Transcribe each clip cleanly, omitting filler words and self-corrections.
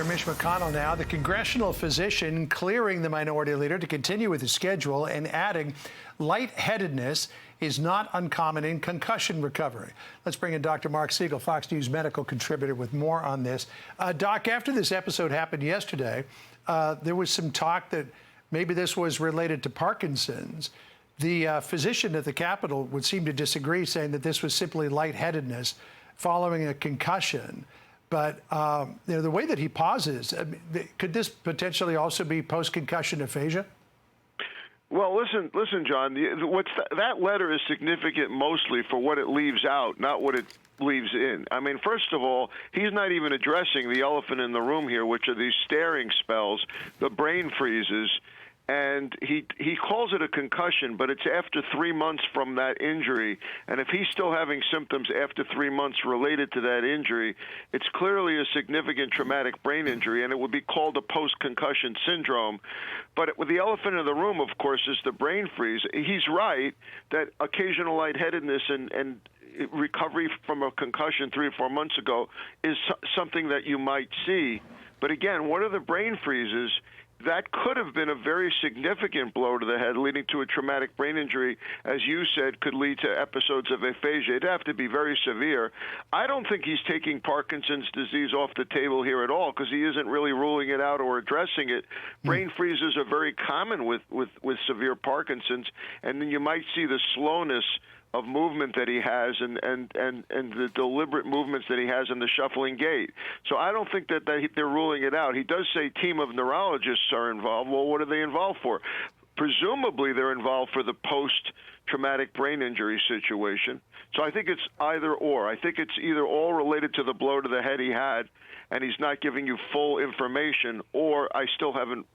Mitch McConnell now, the congressional physician clearing the minority leader to continue with his schedule and adding lightheadedness is not uncommon in concussion recovery. Let's bring in Dr. Marc Siegel, Fox News medical contributor, with more on this. Doc, after this episode happened yesterday, there was some talk that maybe this was related to Parkinson's. The physician at the Capitol would seem to disagree, saying that this was simply lightheadedness following a concussion. But the way that he pauses, could this potentially also be post-concussion aphasia? Well, listen, John. That letter is significant mostly for what it leaves out, not what it leaves in. I mean, first of all, he's not even addressing the elephant in the room here, which are these staring spells, the brain freezes. And he calls it a concussion, but it's after 3 months from that injury. And if he's still having symptoms after 3 months related to that injury, it's clearly a significant traumatic brain injury, and it would be called a post-concussion syndrome. But with the elephant in the room, of course, is the brain freeze. He's right that occasional lightheadedness and recovery from a concussion 3 or 4 months ago is something that you might see. But again, what are the brain freezes? That could have been a very significant blow to the head, leading to a traumatic brain injury, as you said, could lead to episodes of aphasia. It'd have to be very severe. I don't think he's taking Parkinson's disease off the table here at all, because he isn't really ruling it out or addressing it. Brain freezes are very common with severe Parkinson's, and then you might see the slowness of movement that he has and the deliberate movements that he has in the shuffling gait. So I don't think that they're ruling it out. He does say team of neurologists are involved. Well, what are they involved for? Presumably they're involved for the post-traumatic brain injury situation. So I think it's either or. I think it's either all related to the blow to the head he had and he's not giving you full information, or I still haven't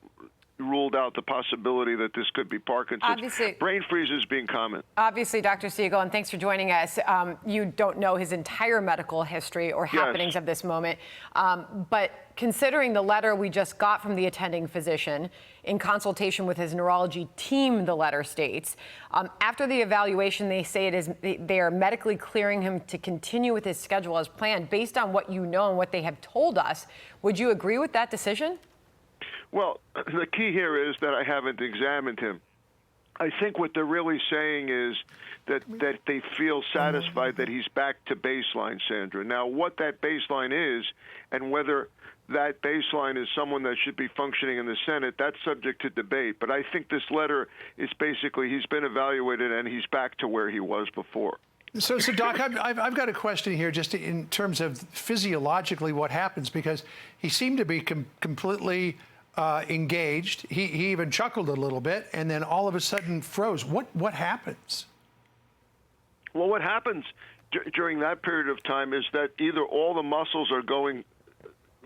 ruled out the possibility that this could be Parkinson's. Obviously, brain freezes being common. Obviously, Dr. Siegel, and thanks for joining us. You don't know his entire medical history or happenings of this moment, but considering the letter we just got from the attending physician, in consultation with his neurology team, the letter states, after the evaluation, they say they are medically clearing him to continue with his schedule as planned. Based on what you know and what they have told us, would you agree with that decision? Well, the key here is that I haven't examined him. I think what they're really saying is that they feel satisfied that he's back to baseline, Sandra. Now, what that baseline is and whether that baseline is someone that should be functioning in the Senate, that's subject to debate. But I think this letter is basically he's been evaluated and he's back to where he was before. So Doc, I've got a question here just in terms of physiologically what happens, because he seemed to be completely engaged. He even chuckled a little bit, and then all of a sudden froze. What happens? Well, what happens during that period of time is that either all the muscles are going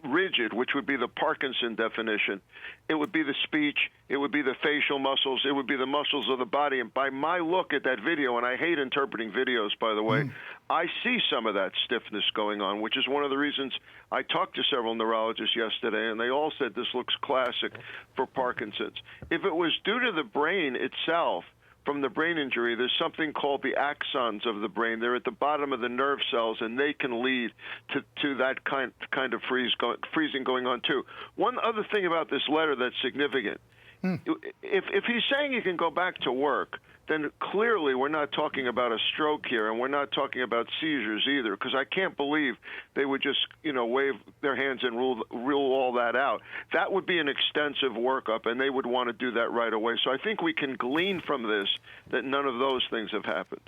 rigid, which would be the Parkinson definition. It would be the speech. It would be the facial muscles. It would be the muscles of the body. And by my look at that video, and I hate interpreting videos, by the way, I see some of that stiffness going on, which is one of the reasons I talked to several neurologists yesterday, and they all said this looks classic for Parkinson's. If it was due to the brain itself, from the brain injury, there's something called the axons of the brain. They're at the bottom of the nerve cells, and they can lead to that kind of freezing going on, too. One other thing about this letter that's significant, if he's saying he can go back to work, then clearly we're not talking about a stroke here, and we're not talking about seizures either, because I can't believe they would just, wave their hands and rule all that out. That would be an extensive workup, and they would want to do that right away. So I think we can glean from this that none of those things have happened.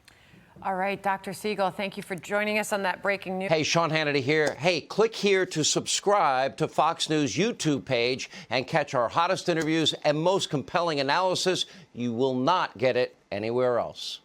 All right, Dr. Siegel, thank you for joining us on that breaking news. Hey, Sean Hannity here. Hey, click here to subscribe to Fox News YouTube page and catch our hottest interviews and most compelling analysis. You will not get it anywhere else.